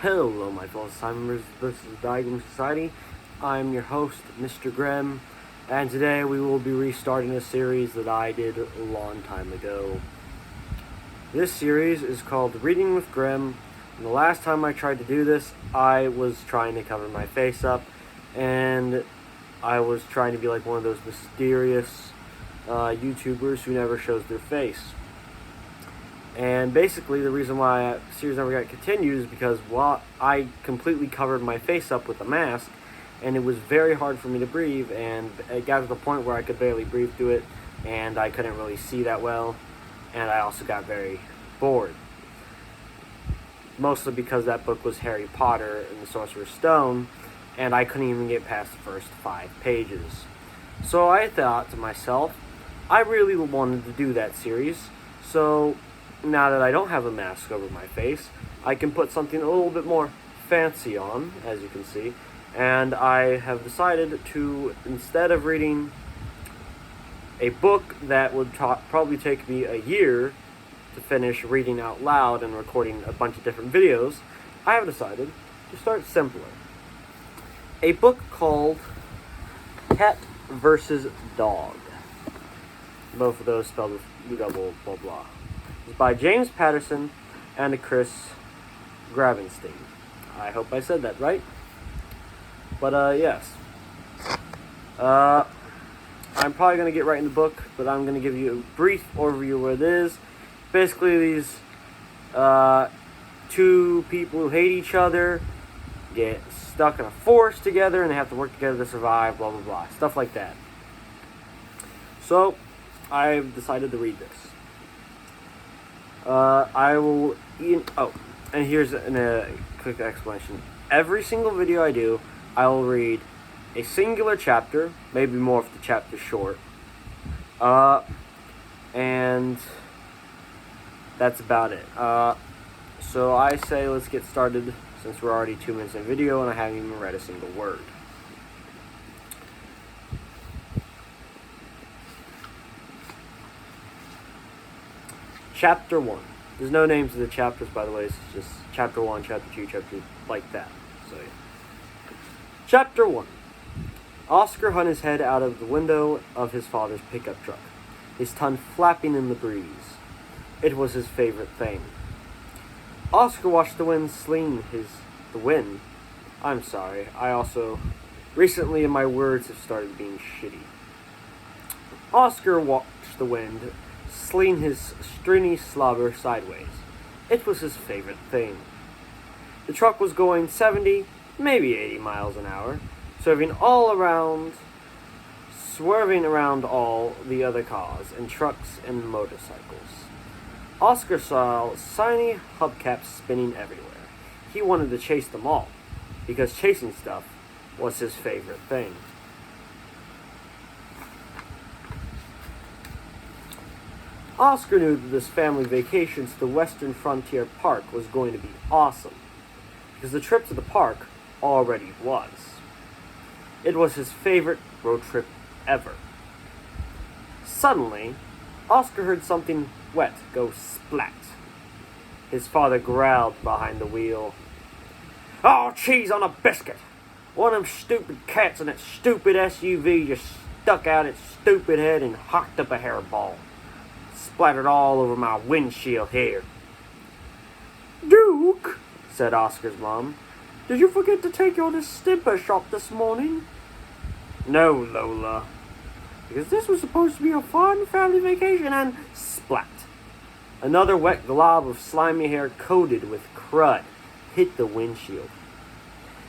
Hello, my fellow Simons. This is Dogg Society. I'm your host, Mr. Grem, and today we will be restarting a series that I did a long time ago. This series is called Reading with Grem, and the last time I tried to do this, I was trying to cover my face up, and I was trying to be like one of those mysterious YouTubers who never shows their face. And basically, the reason why the series never got continued is because, well, I completely covered my face up with a mask, and it was very hard for me to breathe, and it got to the point where I could barely breathe through it, and I couldn't really see that well, and I also got very bored. Mostly because that book was Harry Potter and the Sorcerer's Stone, and I couldn't even get past the first 5 pages. So I thought to myself, I really wanted to do that series, so now that I don't have a mask over my face, I can put something a little bit more fancy on, as you can see, and I have decided to, instead of reading a book that would probably take me a year to finish reading out loud and recording a bunch of different videos, I have decided to start simpler. A book called Katt versus Dogg. Both of those spelled with double blah blah. It's by James Patterson and Chris Grabenstein. I hope I said that right. But yes. I'm probably going to get right in the book, but I'm going to give you a brief overview of what it is. Basically, these 2 people who hate each other get stuck in a forest together and they have to work together to survive, blah blah blah. Stuff like that. So, I've decided to read this. And here's a quick explanation. Every single video I do, I will read a singular chapter, maybe more if the chapter's short. And that's about it. So I say let's get started, since we're already 2 minutes in video and I haven't even read a single word. Chapter 1. There's no names of the chapters, by the way. It's just Chapter 1, Chapter 2, Chapter 2, like that. So, yeah. Chapter 1. Oscar hung his head out of the window of his father's pickup truck, his tongue flapping in the breeze. It was his favorite thing. Oscar watched the wind sling the wind. I'm sorry, recently my words have started being shitty. Oscar watched the wind sling his stringy slobber sideways. It was his favorite thing. The truck was going 70, maybe 80 miles an hour, swerving around all the other cars and trucks and motorcycles. Oscar saw shiny hubcaps spinning everywhere. He wanted to chase them all, because chasing stuff was his favorite thing. Oscar knew that this family vacation to the Western Frontier Park was going to be awesome, because the trip to the park already was. It was his favorite road trip ever. Suddenly, Oscar heard something wet go splat. His father growled behind the wheel. "Oh, cheese on a biscuit! One of them stupid cats in that stupid SUV just stuck out its stupid head and hocked up a hairball. Splattered all over my windshield here." "Duke," said Oscar's mom, "did you forget to take you to the slipper shop this morning?" "No, Lola, because this was supposed to be a fun family vacation," and splat. Another wet glob of slimy hair coated with crud hit the windshield.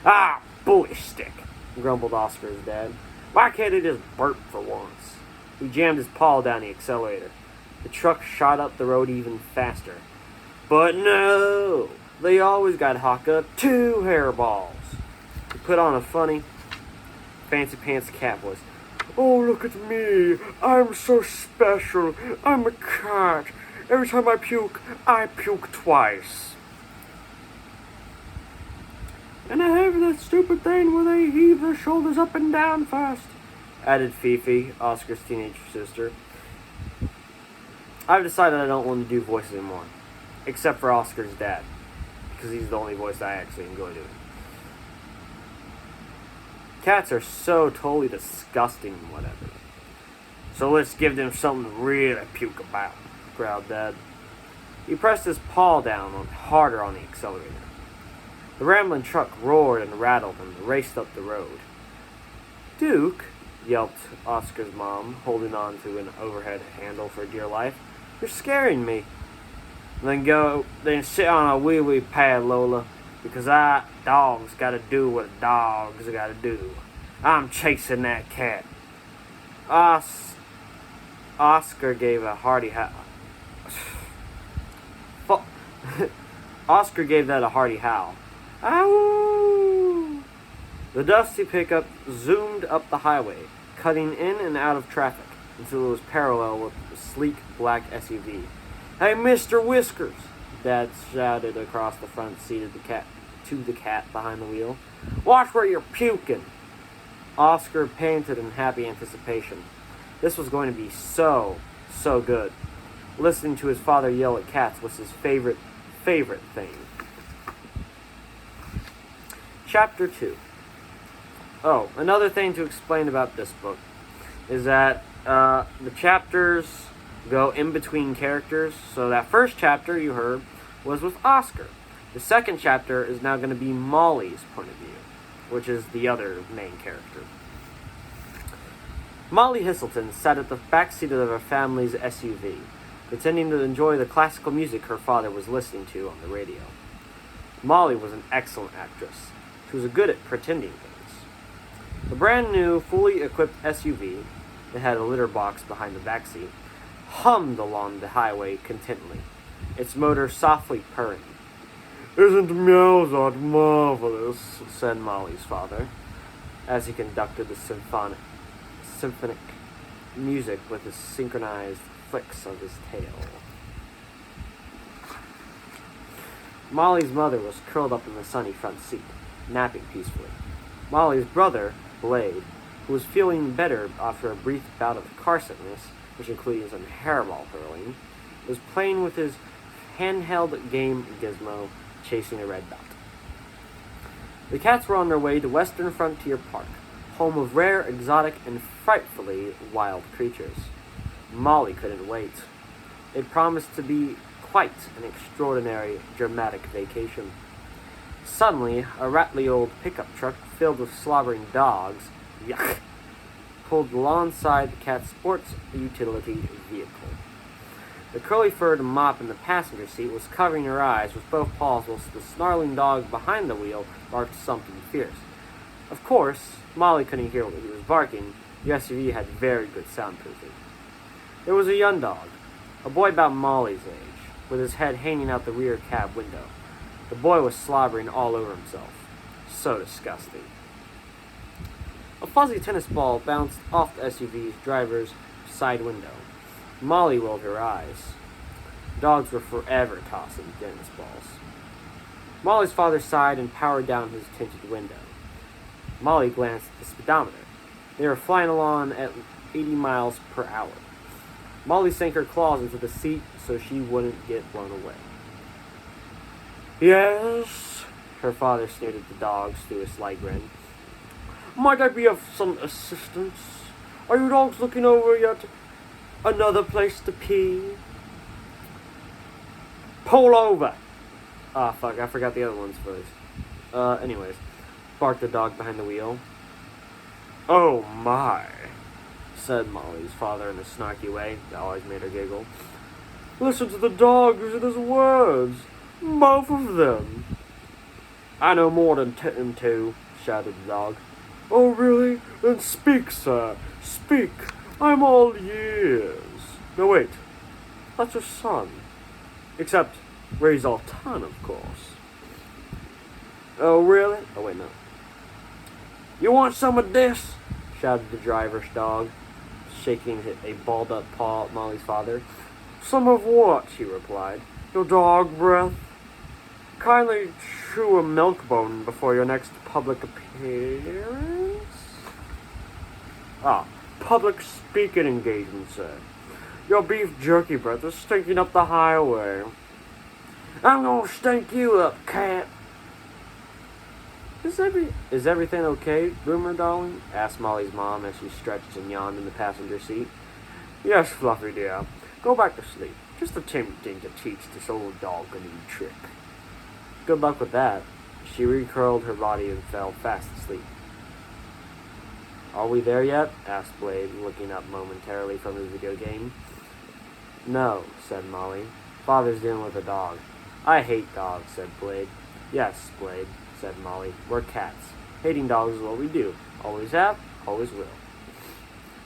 "Ah, bully stick," grumbled Oscar's dad. "Why can't it just burp for once?" He jammed his paw down the accelerator. The truck shot up the road even faster. But no! They always got hocked up 2 hairballs. He put on a funny, fancy pants cat voice. "Oh, look at me. I'm so special. I'm a cat. Every time I puke twice. And I have that stupid thing where they heave their shoulders up and down fast," added Fifi, Oscar's teenage sister. I've decided I don't want to do voices anymore, except for Oscar's dad, because he's the only voice I actually enjoy doing. Cats are so totally disgusting and whatever. So let's give them something to really puke about, growled Dad. He pressed his paw down harder on the accelerator. The rambling truck roared and rattled and raced up the road. Duke, yelped Oscar's mom, holding on to an overhead handle for dear life. You're scaring me. Then sit on a wee pad, Lola, because dogs gotta do what dogs gotta do. I'm chasing that cat. Oscar gave a hearty howl. Oscar gave that a hearty howl. Ow! The dusty pickup zoomed up the highway, cutting in and out of traffic until it was parallel with the sleek black SUV. Hey, Mr. Whiskers! Dad shouted across the front seat of the cat behind the wheel. Watch where you're puking! Oscar panted in happy anticipation. This was going to be so good. Listening to his father yell at cats was his favorite thing. Chapter 2. Oh, another thing to explain about this book is that the chapters go in between characters. So that first chapter you heard was with Oscar. The second chapter is now going to be Molly's point of view, which is the other main character. Molly Histleton sat at the back seat of her family's SUV, pretending to enjoy the classical music her father was listening to on the radio. Molly was an excellent actress. She was good at pretending things. The brand new, fully equipped SUV that had a litter box behind the back seat hummed along the highway contentedly, its motor softly purring. Isn't Meowsot marvelous? Said Molly's father, as he conducted the symphonic music with his synchronized flicks of his tail. Molly's mother was curled up in the sunny front seat, napping peacefully. Molly's brother, Blade, who was feeling better after a brief bout of car sickness, which included some hairball hurling, was playing with his handheld game gizmo, chasing a red dot. The cats were on their way to Western Frontier Park, home of rare, exotic, and frightfully wild creatures. Molly couldn't wait. It promised to be quite an extraordinary, dramatic vacation. Suddenly, a rattly old pickup truck filled with slobbering dogs, yuck, pulled alongside the cat's sports utility vehicle. The curly-furred mop in the passenger seat was covering her eyes with both paws whilst the snarling dog behind the wheel barked something fierce. Of course, Molly couldn't hear what he was barking. The SUV had very good soundproofing. There was a young dog, a boy about Molly's age, with his head hanging out the rear cab window. The boy was slobbering all over himself. So disgusting. A fuzzy tennis ball bounced off the SUV's driver's side window. Molly rolled her eyes. Dogs were forever tossing tennis balls. Molly's father sighed and powered down his tinted window. Molly glanced at the speedometer. They were flying along at 80 miles per hour. Molly sank her claws into the seat so she wouldn't get blown away. Yes, her father sneered at the dogs through a sly grin. Might I be of some assistance? Are you dogs looking over yet another place to pee? Pull over! Ah, fuck, I forgot the other one's voice. Anyways, barked the dog behind the wheel. Oh my, said Molly's father in a snarky way that always made her giggle. Listen to the dog using his words. Both of them. I know more than two, shouted the dog. Oh, really? Then speak, sir. Speak. I'm all ears. No, wait. That's your son. Except Ray's all ton, of course. Oh, really? Oh, wait, no. You want some of this? Shouted the driver's dog, shaking a balled-up paw at Molly's father. Some of what? He replied. Your dog breath? Kindly chew a milk bone before your next public appearance? Ah, public speaking engagement, sir. Your beef jerky breath is stinking up the highway. I'm gonna stink you up, Katt. Is everything okay, Boomer, darling? Asked Molly's mom as she stretched and yawned in the passenger seat. Yes, Fluffy dear. Go back to sleep. Just attempting to teach this old dog a new trick. Good luck with that. She recurled her body and fell fast asleep. Are we there yet? Asked Blade, looking up momentarily from his video game. No, said Molly. Father's dealing with a dog. I hate dogs, said Blade. Yes, Blade, said Molly. We're cats. Hating dogs is what we do. Always have, always will.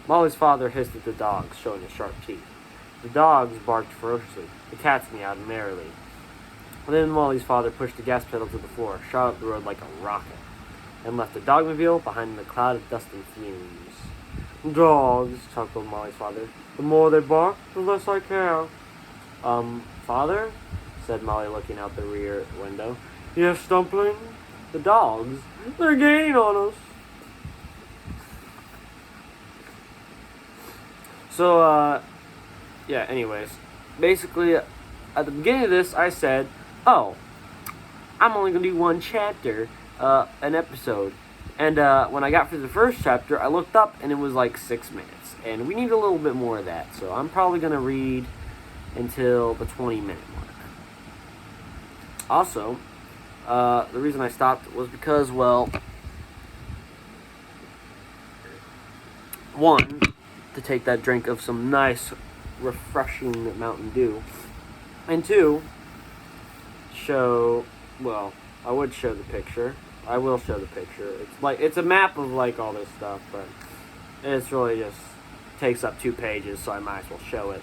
Molly's father hissed at the dogs, showing his sharp teeth. The dogs barked ferociously. The cats meowed merrily. Then Molly's father pushed the gas pedal to the floor, shot up the road like a rocket, and left the dogmobile behind in a cloud of dust and fumes. Dogs, chuckled Molly's father. The more they bark, the less I care. Father? Said Molly, looking out the rear window. Yes, Dumpling? The dogs? They're gaining on us. So, yeah, anyways. Basically, at the beginning of this, I said, oh, I'm only going to do one chapter, an episode. And when I got through the first chapter, I looked up, and it was like 6 minutes. And we need a little bit more of that. So I'm probably going to read until the 20-minute mark. Also, the reason I stopped was because, well, one, to take that drink of some nice, refreshing Mountain Dew, and two, I would show the picture. I will show the picture. It's a map of like all this stuff, but it's really just takes up 2 pages, so I might as well show it.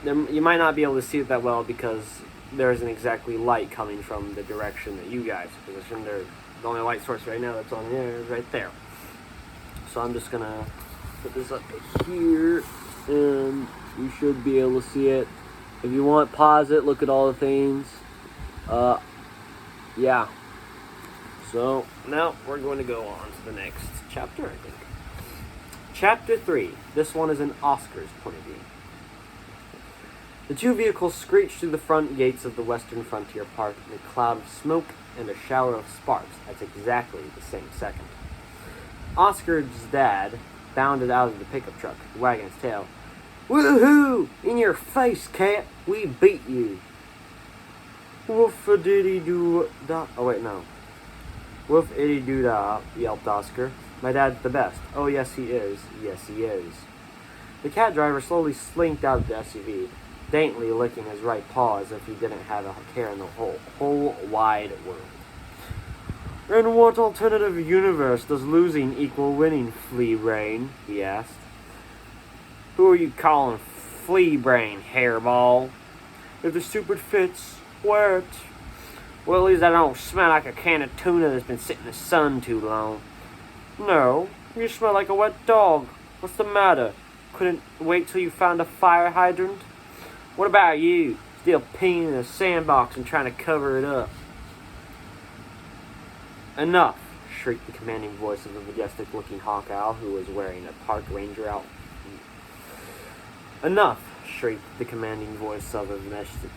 You might not be able to see it that well because there isn't exactly light coming from the direction that you guys position. The only light source right now that's on the air is right there. So I'm just gonna put this up here, and you should be able to see it. If you want, pause it, look at all the things. Yeah. So now we're going to go on to the next chapter, I think. Chapter 3. This one is in Oscar's point of view. The 2 vehicles screeched through the front gates of the Western Frontier Park in a cloud of smoke and a shower of sparks at exactly the same second. Oscar's dad bounded out of the pickup truck, wagging his tail. Woohoo! In your face, Katt! We beat you! Woof-a-diddy-doo-da. Oh, wait, no. Woof-iddy-doo-da, yelped Oscar. My dad's the best. Oh, yes, he is. Yes, he is. The cat driver slowly slinked out of the SUV, daintily licking his right paw as if he didn't have a care in the whole wide world. In what alternative universe does losing equal winning, flea brain? He asked. Who are you calling flea brain, hairball? If the stupid fits, wear it. Well, at least I don't smell like a can of tuna that's been sitting in the sun too long. No, you smell like a wet dog. What's the matter? Couldn't wait till you found a fire hydrant? What about you? Still peeing in a sandbox and trying to cover it up. Enough, shrieked the commanding voice of a majestic-looking hawk owl who was wearing a park ranger outfit. Enough, shrieked the commanding voice of a majestic...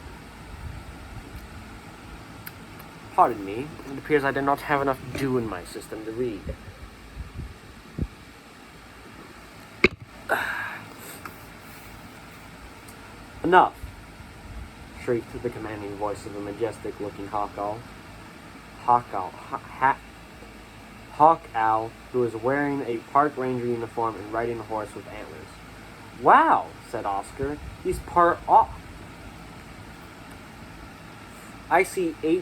Pardon me, it appears I did not have enough dew in my system to read. Enough, shrieked the commanding voice of a majestic-looking hawk owl who was wearing a park ranger uniform and riding a horse with antlers. Wow, said Oscar. He's part off. I see 8